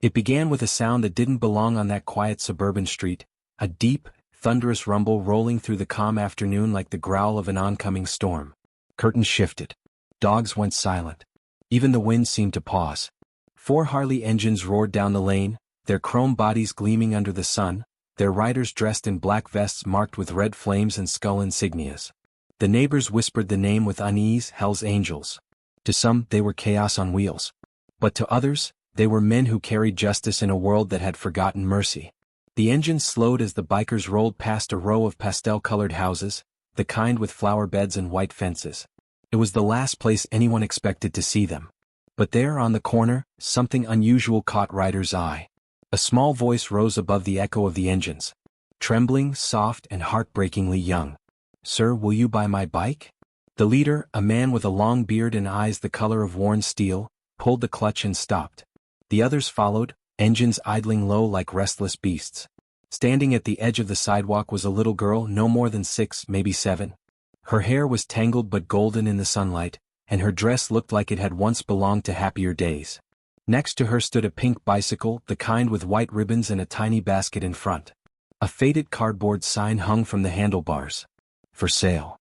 It began with a sound that didn't belong on that quiet suburban street, a deep, thunderous rumble rolling through the calm afternoon like the growl of an oncoming storm. Curtains shifted. Dogs went silent. Even the wind seemed to pause. 4 Harley engines roared down the lane, their chrome bodies gleaming under the sun, their riders dressed in black vests marked with red flames and skull insignias. The neighbors whispered the name with unease, Hell's Angels. To some, they were chaos on wheels. But to others, they were men who carried justice in a world that had forgotten mercy. The engines slowed as the bikers rolled past a row of pastel-colored houses, the kind with flower beds and white fences. It was the last place anyone expected to see them. But there on the corner, something unusual caught Ryder's eye. A small voice rose above the echo of the engines. Trembling, soft, and heartbreakingly young. "Sir, will you buy my bike?" The leader, a man with a long beard and eyes the color of worn steel, pulled the clutch and stopped. The others followed, engines idling low like restless beasts. Standing at the edge of the sidewalk was a little girl no more than 6, maybe 7. Her hair was tangled but golden in the sunlight, and her dress looked like it had once belonged to happier days. Next to her stood a pink bicycle, the kind with white ribbons and a tiny basket in front. A faded cardboard sign hung from the handlebars. "For sale."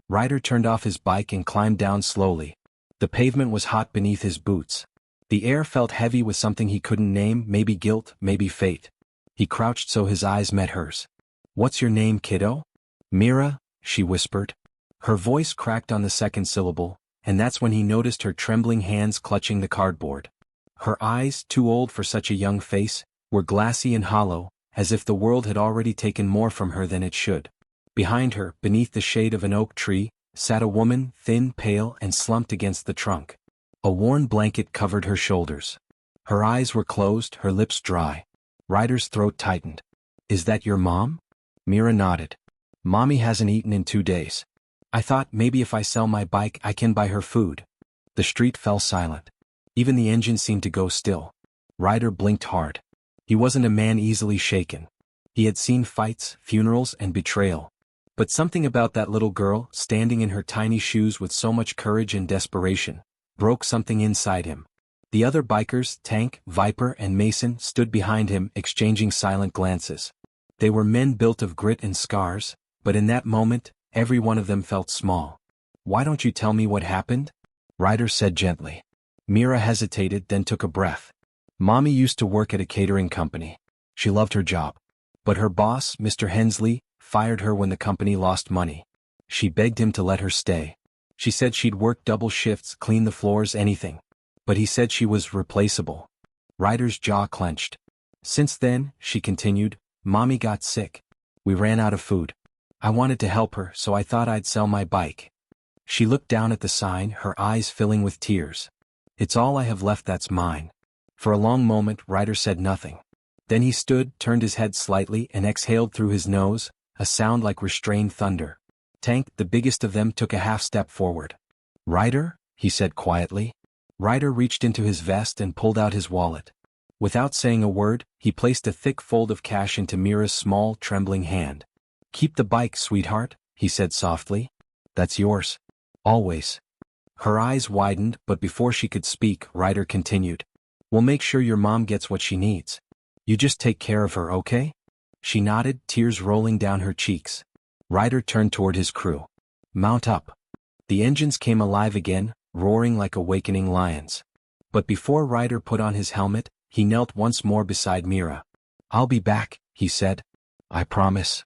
Ryder turned off his bike and climbed down slowly. The pavement was hot beneath his boots. The air felt heavy with something he couldn't name, maybe guilt, maybe fate. He crouched so his eyes met hers. "What's your name, kiddo?" "Mira," she whispered. Her voice cracked on the second syllable, and that's when he noticed her trembling hands clutching the cardboard. Her eyes, too old for such a young face, were glassy and hollow, as if the world had already taken more from her than it should. Behind her, beneath the shade of an oak tree, sat a woman, thin, pale, and slumped against the trunk. A worn blanket covered her shoulders. Her eyes were closed, her lips dry. Ryder's throat tightened. "Is that your mom?" Mira nodded. "Mommy hasn't eaten in 2 days. I thought maybe if I sell my bike I can buy her food." The street fell silent. Even the engine seemed to go still. Ryder blinked hard. He wasn't a man easily shaken. He had seen fights, funerals, and betrayal. But something about that little girl, standing in her tiny shoes with so much courage and desperation, broke something inside him. The other bikers, Tank, Viper, and Mason, stood behind him, exchanging silent glances. They were men built of grit and scars, but in that moment, every one of them felt small. "Why don't you tell me what happened?" Ryder said gently. Mira hesitated, then took a breath. "Mommy used to work at a catering company. She loved her job. But her boss, Mr. Hensley, fired her when the company lost money. She begged him to let her stay. She said she'd work double shifts, clean the floors, anything. But he said she was replaceable." Ryder's jaw clenched. "Since then," she continued, "Mommy got sick. We ran out of food. I wanted to help her, so I thought I'd sell my bike." She looked down at the sign, her eyes filling with tears. "It's all I have left that's mine." For a long moment, Ryder said nothing. Then he stood, turned his head slightly, and exhaled through his nose, a sound like restrained thunder. Tank, the biggest of them, took a half step forward. "Ryder?" he said quietly. Ryder reached into his vest and pulled out his wallet. Without saying a word, he placed a thick fold of cash into Mira's small, trembling hand. "Keep the bike, sweetheart," he said softly. "That's yours. Always." Her eyes widened, but before she could speak, Ryder continued. "We'll make sure your mom gets what she needs. You just take care of her, okay?" She nodded, tears rolling down her cheeks. Ryder turned toward his crew. "Mount up." The engines came alive again, roaring like awakening lions. But before Ryder put on his helmet, he knelt once more beside Mira. "I'll be back," he said. "I promise."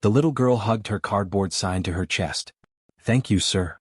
The little girl hugged her cardboard sign to her chest. "Thank you, sir."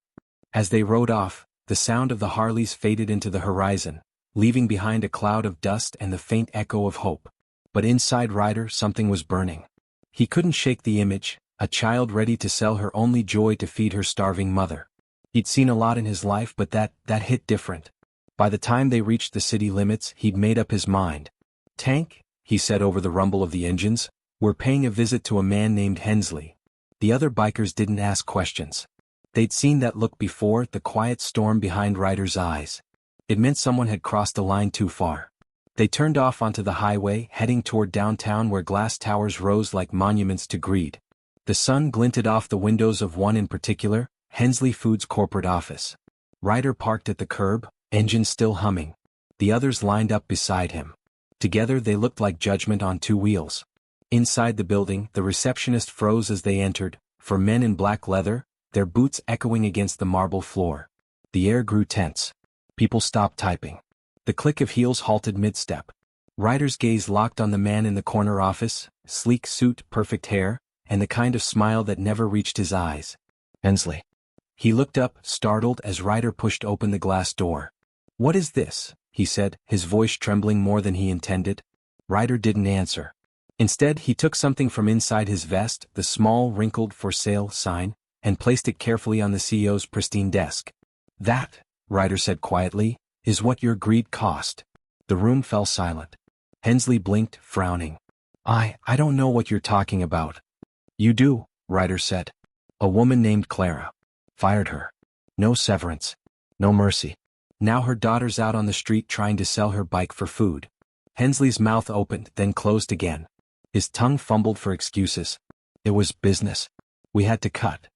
As they rode off, the sound of the Harleys faded into the horizon, leaving behind a cloud of dust and the faint echo of hope. But inside Ryder something was burning. He couldn't shake the image, a child ready to sell her only joy to feed her starving mother. He'd seen a lot in his life, but that hit different. By the time they reached the city limits, he'd made up his mind. "Tank," he said over the rumble of the engines, "we're paying a visit to a man named Hensley." The other bikers didn't ask questions. They'd seen that look before, the quiet storm behind Ryder's eyes. It meant someone had crossed a line too far. They turned off onto the highway, heading toward downtown where glass towers rose like monuments to greed. The sun glinted off the windows of one in particular, Hensley Foods' corporate office. Ryder parked at the curb, engine still humming. The others lined up beside him. Together they looked like judgment on two wheels. Inside the building, the receptionist froze as they entered, for men in black leather, their boots echoing against the marble floor. The air grew tense. People stopped typing. The click of heels halted mid-step. Ryder's gaze locked on the man in the corner office, sleek suit, perfect hair, and the kind of smile that never reached his eyes. Hensley. He looked up, startled, as Ryder pushed open the glass door. "What is this?" he said, his voice trembling more than he intended. Ryder didn't answer. Instead, he took something from inside his vest, the small, wrinkled "for sale" sign, and placed it carefully on the CEO's pristine desk. "That," Ryder said quietly, "is what your greed cost." The room fell silent. Hensley blinked, frowning. I don't know what you're talking about." "You do," Ryder said. "A woman named Clara. Fired her. No severance. No mercy. Now her daughter's out on the street trying to sell her bike for food." Hensley's mouth opened, then closed again. His tongue fumbled for excuses. "It was business. We had to cut."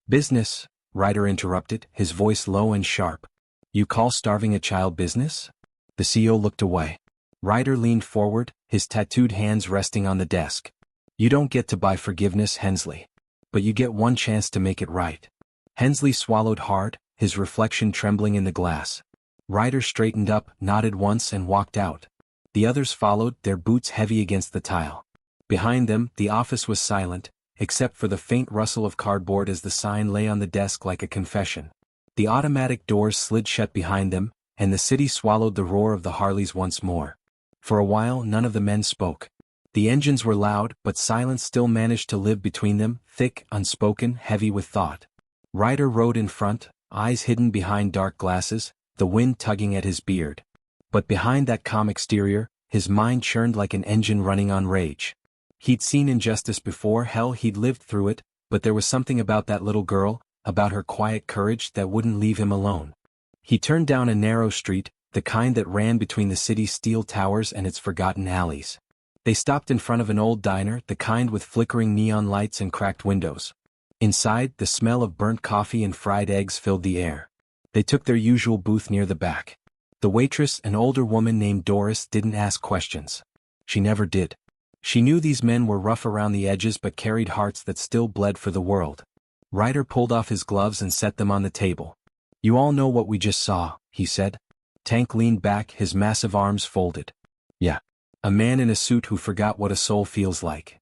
"Business?" Ryder interrupted, his voice low and sharp. "You call starving a child business?" The CEO looked away. Ryder leaned forward, his tattooed hands resting on the desk. "You don't get to buy forgiveness, Hensley. But you get one chance to make it right." Hensley swallowed hard, his reflection trembling in the glass. Ryder straightened up, nodded once and walked out. The others followed, their boots heavy against the tile. Behind them, the office was silent, except for the faint rustle of cardboard as the sign lay on the desk like a confession. The automatic doors slid shut behind them, and the city swallowed the roar of the Harleys once more. For a while none of the men spoke. The engines were loud, but silence still managed to live between them, thick, unspoken, heavy with thought. Ryder rode in front, eyes hidden behind dark glasses, the wind tugging at his beard. But behind that calm exterior, his mind churned like an engine running on rage. He'd seen injustice before, hell, he'd lived through it, but there was something about that little girl, about her quiet courage that wouldn't leave him alone. He turned down a narrow street, the kind that ran between the city's steel towers and its forgotten alleys. They stopped in front of an old diner, the kind with flickering neon lights and cracked windows. Inside, the smell of burnt coffee and fried eggs filled the air. They took their usual booth near the back. The waitress, an older woman named Doris, didn't ask questions. She never did. She knew these men were rough around the edges but carried hearts that still bled for the world. Ryder pulled off his gloves and set them on the table. "You all know what we just saw," he said. Tank leaned back, his massive arms folded. "Yeah. A man in a suit who forgot what a soul feels like."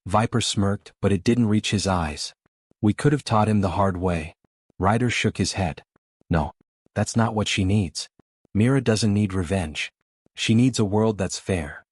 Viper smirked, but it didn't reach his eyes. "We could have taught him the hard way." Ryder shook his head. "No. That's not what she needs. Mira doesn't need revenge. She needs a world that's fair."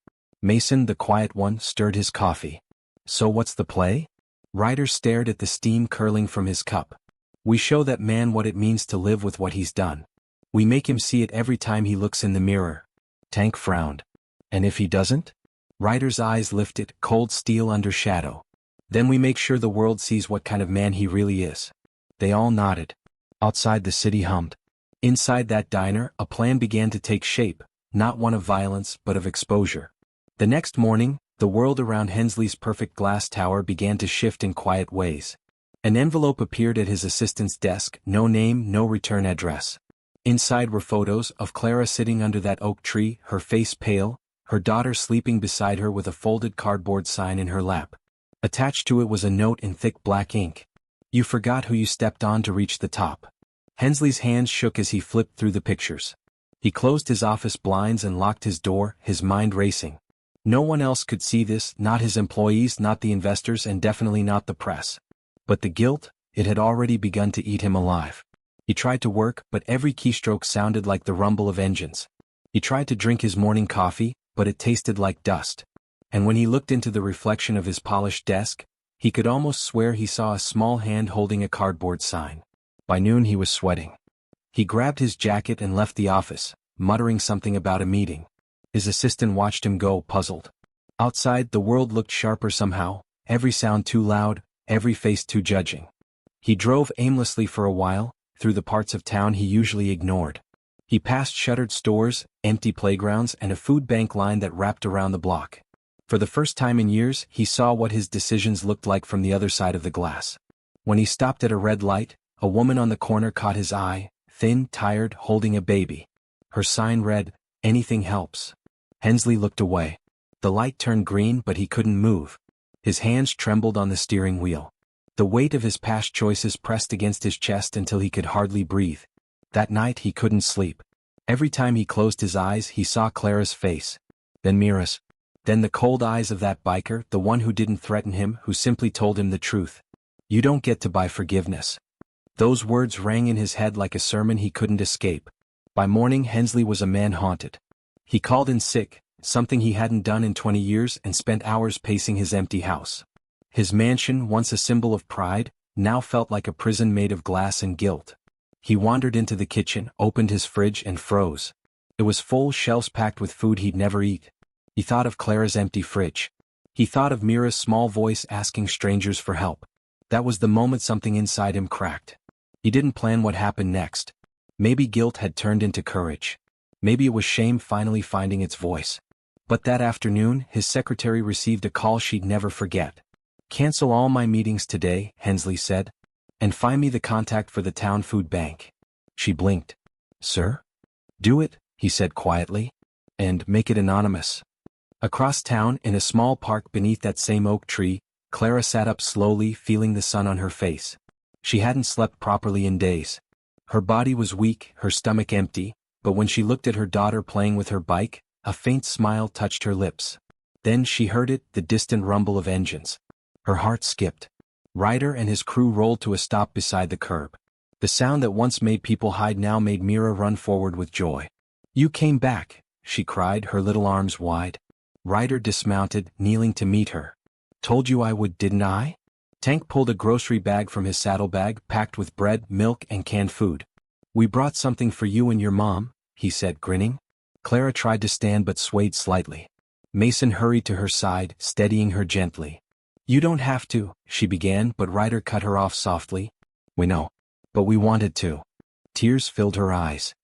Mason, the quiet one, stirred his coffee. "So what's the play?" Ryder stared at the steam curling from his cup. "We show that man what it means to live with what he's done. We make him see it every time he looks in the mirror." Tank frowned. "And if he doesn't?" Ryder's eyes lifted, cold steel under shadow. "Then we make sure the world sees what kind of man he really is." They all nodded. Outside, the city hummed. Inside that diner, a plan began to take shape, not one of violence but of exposure. The next morning, the world around Hensley's perfect glass tower began to shift in quiet ways. An envelope appeared at his assistant's desk, no name, no return address. Inside were photos of Clara sitting under that oak tree, her face pale, her daughter sleeping beside her with a folded cardboard sign in her lap. Attached to it was a note in thick black ink. "You forgot who you stepped on to reach the top." Hensley's hands shook as he flipped through the pictures. He closed his office blinds and locked his door, his mind racing. No one else could see this, not his employees, not the investors, and definitely not the press. But the guilt, it had already begun to eat him alive. He tried to work, but every keystroke sounded like the rumble of engines. He tried to drink his morning coffee, but it tasted like dust. And when he looked into the reflection of his polished desk, he could almost swear he saw a small hand holding a cardboard sign. By noon he was sweating. He grabbed his jacket and left the office, muttering something about a meeting. His assistant watched him go, puzzled. Outside, the world looked sharper somehow, every sound too loud, every face too judging. He drove aimlessly for a while, through the parts of town he usually ignored. He passed shuttered stores, empty playgrounds, and a food bank line that wrapped around the block. For the first time in years, he saw what his decisions looked like from the other side of the glass. When he stopped at a red light, a woman on the corner caught his eye, thin, tired, holding a baby. Her sign read, "Anything helps." Hensley looked away. The light turned green but he couldn't move. His hands trembled on the steering wheel. The weight of his past choices pressed against his chest until he could hardly breathe. That night he couldn't sleep. Every time he closed his eyes he saw Clara's face. Then Mira's. Then the cold eyes of that biker, the one who didn't threaten him, who simply told him the truth. You don't get to buy forgiveness. Those words rang in his head like a sermon he couldn't escape. By morning Hensley was a man haunted. He called in sick, something he hadn't done in 20 years, and spent hours pacing his empty house. His mansion, once a symbol of pride, now felt like a prison made of glass and guilt. He wandered into the kitchen, opened his fridge and froze. It was full, shelves packed with food he'd never eat. He thought of Clara's empty fridge. He thought of Mira's small voice asking strangers for help. That was the moment something inside him cracked. He didn't plan what happened next. Maybe guilt had turned into courage. Maybe it was shame finally finding its voice. But that afternoon, his secretary received a call she'd never forget. "Cancel all my meetings today," Hensley said. "And find me the contact for the town food bank." She blinked. "Sir?" "Do it," he said quietly. "And make it anonymous." Across town, in a small park beneath that same oak tree, Clara sat up slowly, feeling the sun on her face. She hadn't slept properly in days. Her body was weak, her stomach empty, but when she looked at her daughter playing with her bike, a faint smile touched her lips. Then she heard it, the distant rumble of engines. Her heart skipped. Ryder and his crew rolled to a stop beside the curb. The sound that once made people hide now made Mira run forward with joy. "You came back," she cried, her little arms wide. Ryder dismounted, kneeling to meet her. "Told you I would, didn't I?" Tank pulled a grocery bag from his saddlebag, packed with bread, milk, and canned food. "We brought something for you and your mom," he said, grinning. Clara tried to stand but swayed slightly. Mason hurried to her side, steadying her gently. "You don't have to," she began, but Ryder cut her off softly. "We know. But we wanted to." Tears filled her eyes.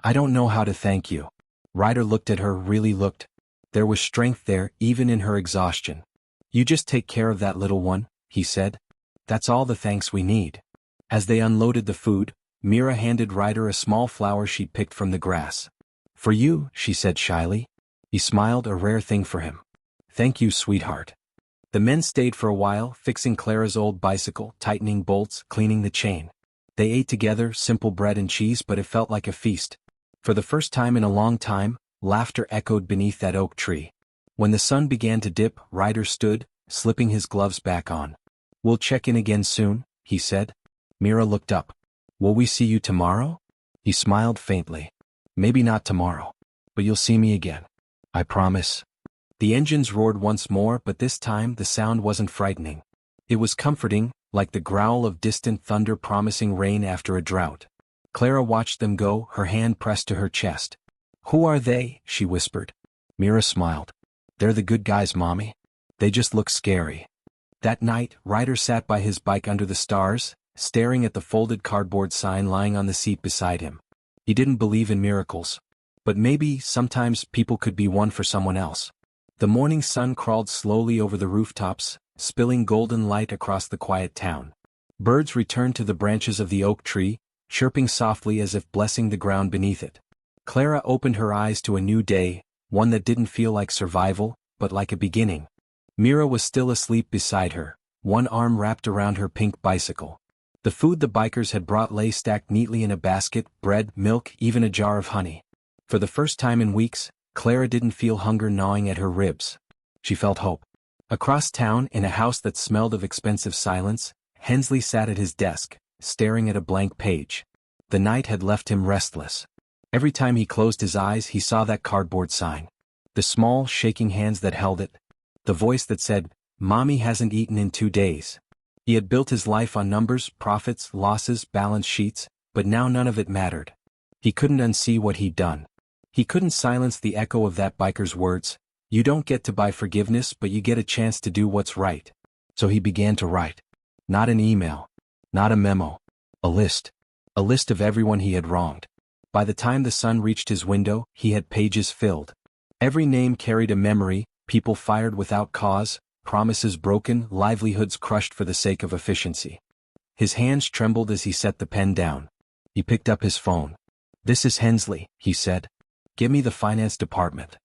"I don't know how to thank you." Ryder looked at her, really looked. There was strength there, even in her exhaustion. "You just take care of that little one," he said. "That's all the thanks we need." As they unloaded the food, Mira handed Ryder a small flower she'd picked from the grass. "For you," she said shyly. He smiled, a rare thing for him. "Thank you, sweetheart." The men stayed for a while, fixing Clara's old bicycle, tightening bolts, cleaning the chain. They ate together, simple bread and cheese, but it felt like a feast. For the first time in a long time, laughter echoed beneath that oak tree. When the sun began to dip, Ryder stood, slipping his gloves back on. "We'll check in again soon," he said. Mira looked up. "Will we see you tomorrow?" He smiled faintly. "Maybe not tomorrow. But you'll see me again. I promise." The engines roared once more, but this time the sound wasn't frightening. It was comforting, like the growl of distant thunder promising rain after a drought. Clara watched them go, her hand pressed to her chest. "Who are they?" she whispered. Mira smiled. "They're the good guys, Mommy. They just look scary." That night, Ryder sat by his bike under the stars, staring at the folded cardboard sign lying on the seat beside him. He didn't believe in miracles. But maybe, sometimes, people could be one for someone else. The morning sun crawled slowly over the rooftops, spilling golden light across the quiet town. Birds returned to the branches of the oak tree, chirping softly as if blessing the ground beneath it. Clara opened her eyes to a new day, one that didn't feel like survival, but like a beginning. Mira was still asleep beside her, one arm wrapped around her pink bicycle. The food the bikers had brought lay stacked neatly in a basket, bread, milk, even a jar of honey. For the first time in weeks, Clara didn't feel hunger gnawing at her ribs. She felt hope. Across town, in a house that smelled of expensive silence, Hensley sat at his desk, staring at a blank page. The night had left him restless. Every time he closed his eyes he saw that cardboard sign. The small, shaking hands that held it. The voice that said, "Mommy hasn't eaten in 2 days." He had built his life on numbers, profits, losses, balance sheets, but now none of it mattered. He couldn't unsee what he'd done. He couldn't silence the echo of that biker's words, "You don't get to buy forgiveness, but you get a chance to do what's right." So he began to write. Not an email. Not a memo. A list. A list of everyone he had wronged. By the time the sun reached his window, he had pages filled. Every name carried a memory, people fired without cause, promises broken, livelihoods crushed for the sake of efficiency. His hands trembled as he set the pen down. He picked up his phone. "This is Hensley," he said. "Give me the finance department."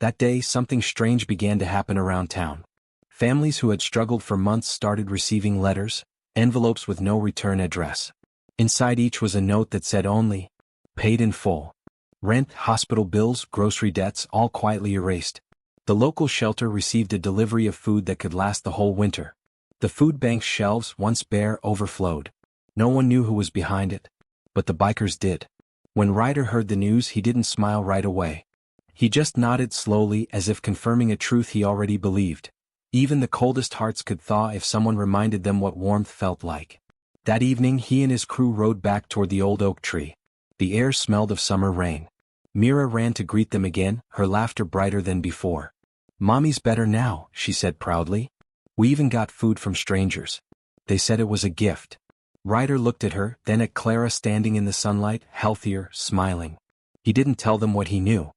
That day something strange began to happen around town. Families who had struggled for months started receiving letters, envelopes with no return address. Inside each was a note that said only, "Paid in full." Rent, hospital bills, grocery debts, all quietly erased. The local shelter received a delivery of food that could last the whole winter. The food bank's shelves, once bare, overflowed. No one knew who was behind it, but the bikers did. When Ryder heard the news, he didn't smile right away. He just nodded slowly, as if confirming a truth he already believed. Even the coldest hearts could thaw if someone reminded them what warmth felt like. That evening he and his crew rode back toward the old oak tree. The air smelled of summer rain. Mira ran to greet them again, her laughter brighter than before. "Mommy's better now," she said proudly. "We even got food from strangers. They said it was a gift." Ryder looked at her, then at Clara standing in the sunlight, healthier, smiling. He didn't tell them what he knew.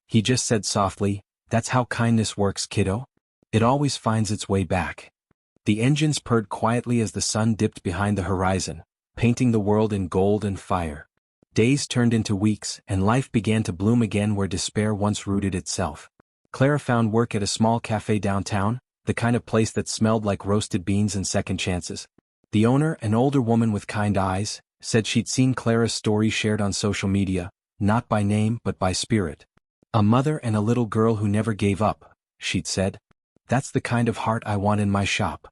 He just said softly, "That's how kindness works, kiddo. It always finds its way back." The engines purred quietly as the sun dipped behind the horizon, painting the world in gold and fire. Days turned into weeks, and life began to bloom again where despair once rooted itself. Clara found work at a small cafe downtown, the kind of place that smelled like roasted beans and second chances. The owner, an older woman with kind eyes, said she'd seen Clara's story shared on social media, not by name but by spirit. "A mother and a little girl who never gave up," she'd said. "That's the kind of heart I want in my shop."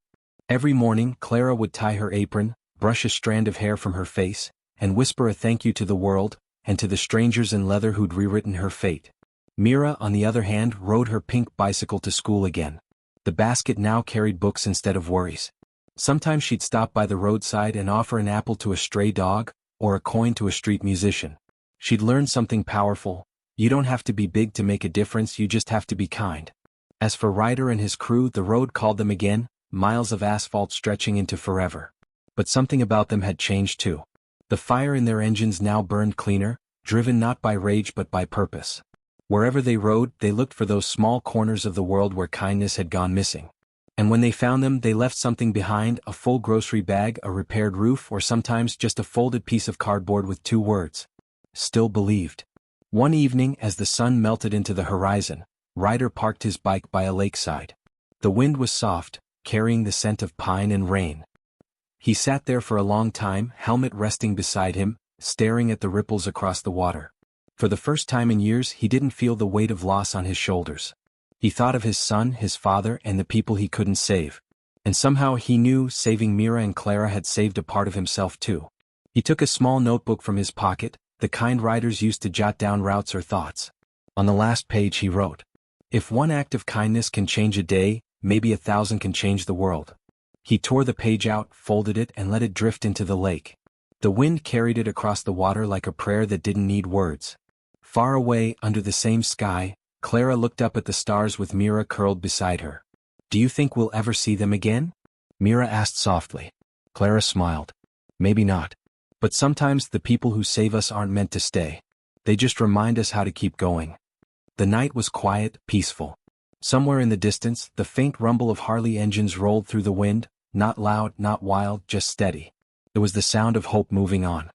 Every morning, Clara would tie her apron, brush a strand of hair from her face, and whisper a thank you to the world, and to the strangers in leather who'd rewritten her fate. Mira, on the other hand, rode her pink bicycle to school again. The basket now carried books instead of worries. Sometimes she'd stop by the roadside and offer an apple to a stray dog, or a coin to a street musician. She'd learned something powerful: you don't have to be big to make a difference, you just have to be kind. As for Ryder and his crew, the road called them again, miles of asphalt stretching into forever. But something about them had changed too. The fire in their engines now burned cleaner, driven not by rage but by purpose. Wherever they rode, they looked for those small corners of the world where kindness had gone missing. And when they found them, they left something behind: a full grocery bag, a repaired roof, or sometimes just a folded piece of cardboard with 2 words. "Still believed." One evening, as the sun melted into the horizon, Ryder parked his bike by a lakeside. The wind was soft, carrying the scent of pine and rain. He sat there for a long time, helmet resting beside him, staring at the ripples across the water. For the first time in years, he didn't feel the weight of loss on his shoulders. He thought of his son, his father, and the people he couldn't save. And somehow he knew saving Mira and Clara had saved a part of himself too. He took a small notebook from his pocket, the kind riders used to jot down routes or thoughts. On the last page he wrote, "If one act of kindness can change a day, maybe 1,000 can change the world." He tore the page out, folded it, and let it drift into the lake. The wind carried it across the water like a prayer that didn't need words. Far away, under the same sky, Clara looked up at the stars with Mira curled beside her. "Do you think we'll ever see them again?" Mira asked softly. Clara smiled. "Maybe not. But sometimes the people who save us aren't meant to stay. They just remind us how to keep going." The night was quiet, peaceful. Somewhere in the distance, the faint rumble of Harley engines rolled through the wind, not loud, not wild, just steady. It was the sound of hope moving on.